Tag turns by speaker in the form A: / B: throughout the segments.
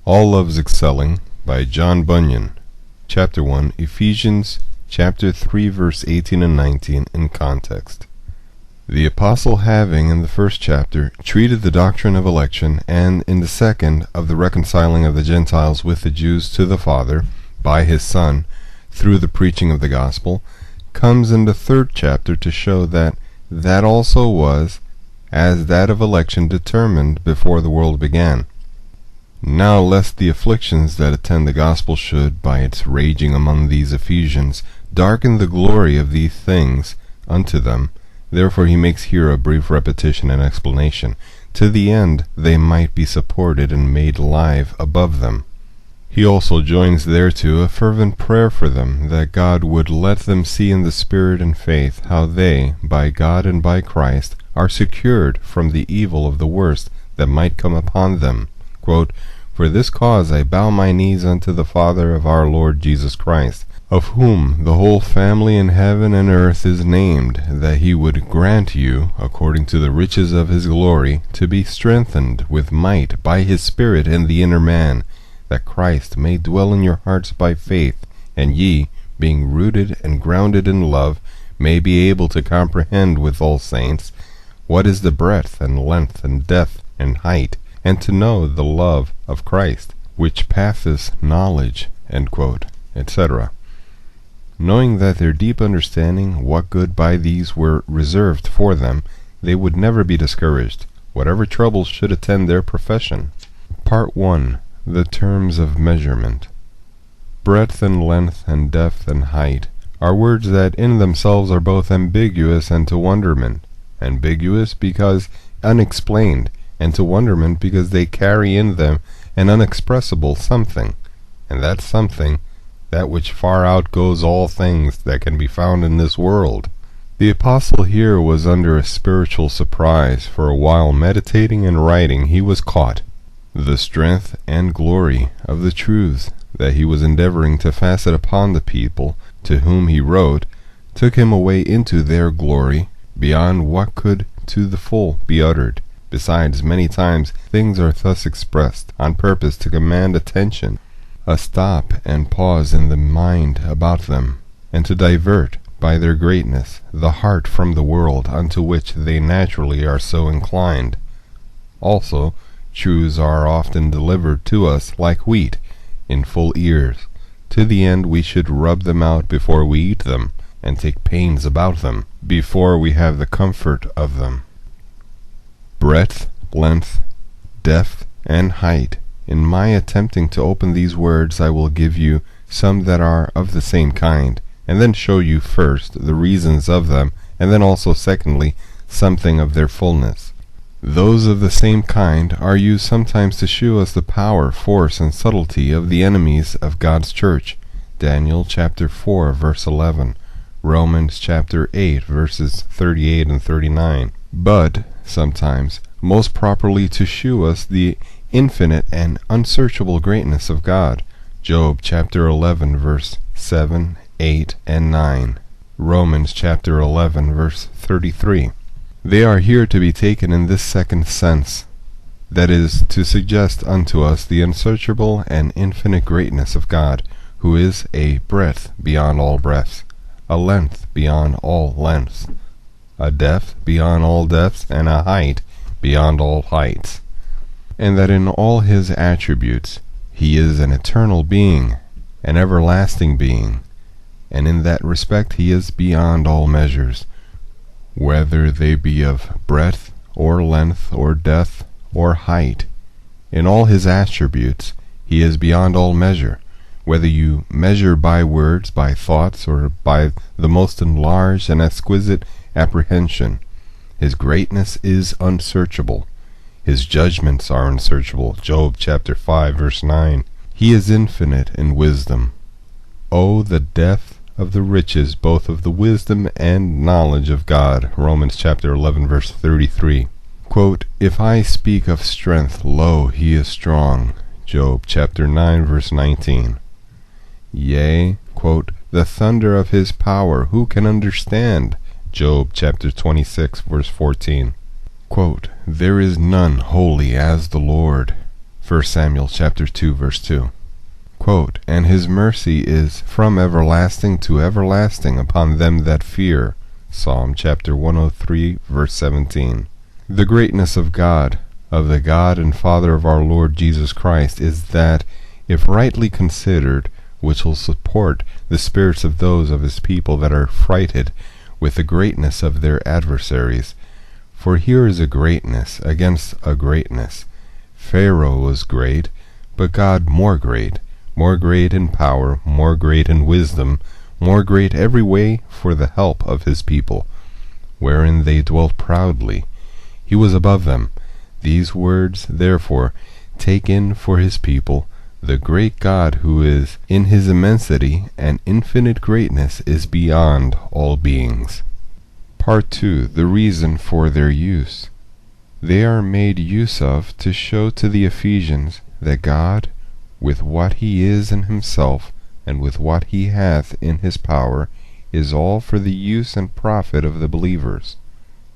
A: All Loves Excelling by John Bunyan. Chapter 1, Ephesians chapter 3 verse 18 and 19 in context. The apostle, having in the first chapter treated the doctrine of election, and in the second of the reconciling of the Gentiles with the Jews to the Father by his Son through the preaching of the gospel, comes in the third chapter to show that also was, as that of election, determined before the world began. Now, lest the afflictions that attend the gospel should, by its raging among these Ephesians, darken the glory of these things unto them, therefore he makes here a brief repetition and explanation, to the end they might be supported and made live above them. He also joins thereto a fervent prayer for them, that God would let them see in the Spirit and faith how they, by God and by Christ, are secured from the evil of the worst that might come upon them. Quote, "For this cause I bow my knees unto the Father of our Lord Jesus Christ, of whom the whole family in heaven and earth is named, that he would grant you, according to the riches of his glory, to be strengthened with might by his Spirit in the inner man, that Christ may dwell in your hearts by faith, and ye, being rooted and grounded in love, may be able to comprehend with all saints what is the breadth and length and depth and height, and to know the love of Christ, which passeth knowledge," etc. Knowing that their deep understanding what good by these were reserved for them, they would never be discouraged, whatever troubles should attend their profession. Part 1. The terms of measurement. Breadth and length and depth and height are words that in themselves are both ambiguous and to wonderment. Ambiguous because unexplained, and to wonderment because they carry in them an unexpressible something, and that something, that which far outgoes all things that can be found in this world. The apostle here was under a spiritual surprise, for a while meditating and writing he was caught. The strength and glory of the truths that he was endeavoring to fasten upon the people to whom he wrote took him away into their glory, beyond what could to the full be uttered. Besides, many times things are thus expressed on purpose to command attention, a stop and pause in the mind about them, and to divert, by their greatness, the heart from the world unto which they naturally are so inclined. Also, truths are often delivered to us like wheat, in full ears, to the end we should rub them out before we eat them, and take pains about them, before we have the comfort of them. Breadth, length, depth, and height. In my attempting to open these words, I will give you some that are of the same kind, and then show you first the reasons of them, and then also secondly something of their fullness. Those of the same kind are used sometimes to shew us the power, force, and subtlety of the enemies of God's church. Daniel chapter 4 verse 11, Romans chapter 8 verses 38 and 39. But sometimes most properly to shew us the infinite and unsearchable greatness of God. Job chapter 11 verse 7, 8, and 9. Romans chapter 11 verse 33. They are here to be taken in this second sense, that is, to suggest unto us the unsearchable and infinite greatness of God, who is a breadth beyond all breadths, a length beyond all lengths, a depth beyond all depths, and a height beyond all heights, and that in all his attributes he is an eternal being, an everlasting being, and in that respect he is beyond all measures, whether they be of breadth or length or depth or height. In all his attributes he is beyond all measure, whether you measure by words, by thoughts, or by the most enlarged and exquisite apprehension. His greatness is unsearchable. His judgments are unsearchable. Job chapter 5 verse 9. He is infinite in wisdom. Oh, the depth of the riches both of the wisdom and knowledge of God. Romans chapter 11 verse 33. Quote, "If I speak of strength, lo, he is strong." Job chapter 9 verse 19. Yea, quote, "the thunder of his power, who can understand?" Job chapter 26 verse 14. Quote, "There is none holy as the Lord." 1 Samuel chapter 2, verse 2. Quote, "And his mercy is from everlasting to everlasting upon them that fear." Psalm chapter 103, verse 17. The greatness of God, of the God and Father of our Lord Jesus Christ, is that, if rightly considered, which will support the spirits of those of his people that are frighted with the greatness of their adversaries. For here is a greatness against a greatness. Pharaoh was great, but God more great in power, more great in wisdom, more great every way for the help of his people, wherein they dwelt proudly. He was above them. These words, therefore, take in for his people, the great God who is, in his immensity and infinite greatness, is beyond all beings. Part 2. The reason for their use. They are made use of to show to the Ephesians that God, with what he is in himself, and with what he hath in his power, is all for the use and profit of the believers.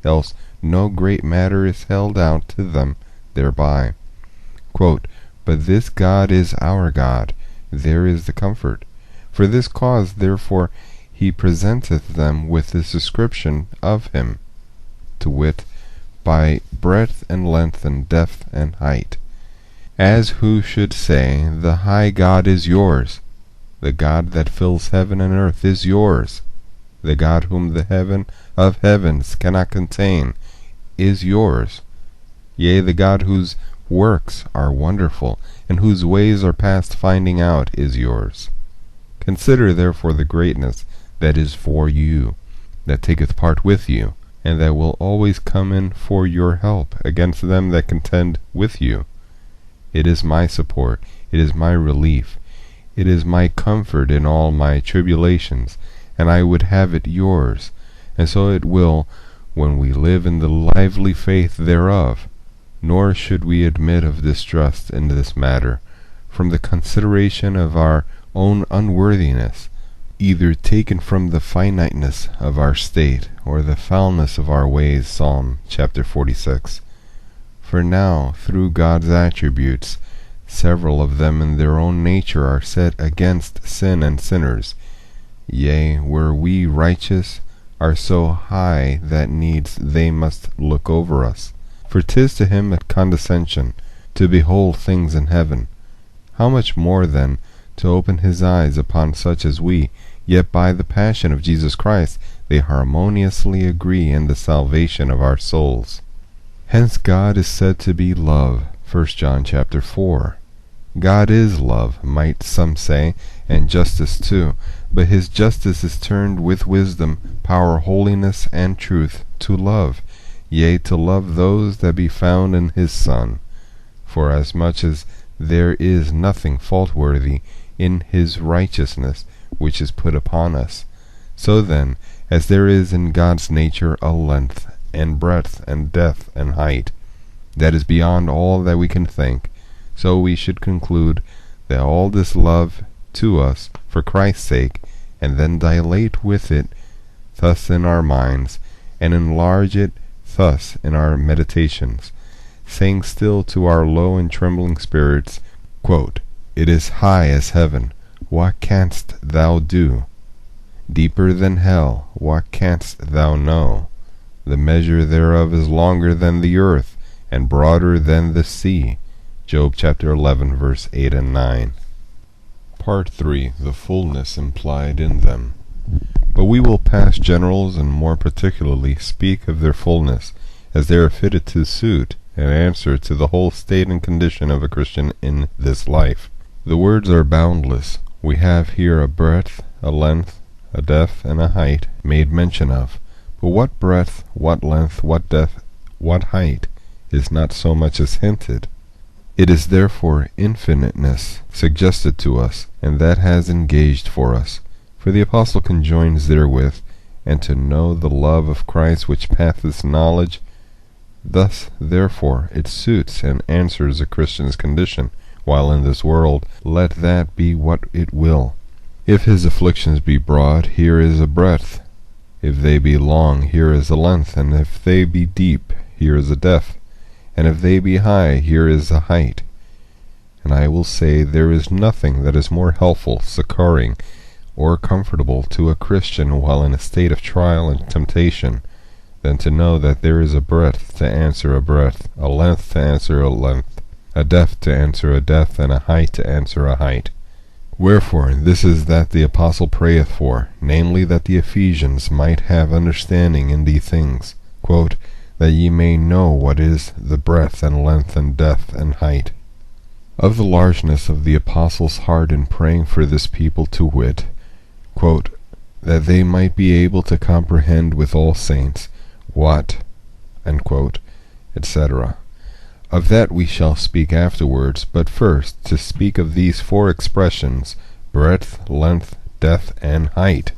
A: Else no great matter is held out to them thereby. Quote, "But this God is our God, there is the comfort. For this cause therefore he presenteth them with this description of him, to wit, by breadth and length and depth and height, as who should say, the high God is yours, the God that fills heaven and earth is yours, the God whom the heaven of heavens cannot contain is yours, yea, the God whose works are wonderful, and whose ways are past finding out, is yours. Consider therefore the greatness that is for you, that taketh part with you, and that will always come in for your help against them that contend with you. It is my support, it is my relief, it is my comfort in all my tribulations, and I would have it yours, and so it will, when we live in the lively faith thereof. Nor should we admit of distrust in this matter, from the consideration of our own unworthiness, either taken from the finiteness of our state, or the foulness of our ways. Psalm chapter 46. For now, through God's attributes, several of them in their own nature are set against sin and sinners. Yea, were we righteous, are so high that needs they must look over us. For 'tis to him a condescension to behold things in heaven. How much more then to open his eyes upon such as we, yet by the passion of Jesus Christ they harmoniously agree in the salvation of our souls. Hence God is said to be love, 1 John chapter 4. God is love, might some say, and justice too, but his justice is turned with wisdom, power, holiness, and truth to love, yea, to love those that be found in his Son. For as much as there is nothing faultworthy in his righteousness which is put upon us, so then, as there is in God's nature a length, and breadth, and depth, and height, that is beyond all that we can think, so we should conclude that all this love to us for Christ's sake, and then dilate with it thus in our minds, and enlarge it thus in our meditations, saying still to our low and trembling spirits, quote, "It is high as heaven, what canst thou do? Deeper than hell, what canst thou know? The measure thereof is longer than the earth, and broader than the sea." Job chapter 11, verse 8 and 9. Part 3. The fullness implied in them. But we will pass generals, and more particularly speak of their fullness, as they are fitted to suit and answer to the whole state and condition of a Christian in this life. The words are boundless. We have here a breadth, a length, a depth, and a height made mention of. But what breadth, what length, what depth, what height, is not so much as hinted. It is therefore infiniteness suggested to us, and that has engaged for us. For the Apostle conjoins therewith, and to know the love of Christ which passeth knowledge. Thus, therefore, it suits and answers a Christian's condition, while in this world, let that be what it will. If his afflictions be broad, here is a breadth. If they be long, here is a length, and if they be deep, here is a depth, and if they be high, here is a height. I will say there is nothing that is more helpful, succoring, or comfortable to a Christian while in a state of trial and temptation than to know that there is a breadth to answer a breadth, a length to answer a length, a depth to answer a depth, and a height to answer a height. Wherefore this is that the apostle prayeth for, namely that the Ephesians might have understanding in these things, quote, that ye may know what is the breadth and length and depth and height. Of the largeness of the apostle's heart in praying for this people, to wit, quote, that they might be able to comprehend with all saints what, unquote, etc. Of that we shall speak afterwards, but first to speak of these four expressions, breadth, length, depth, and height.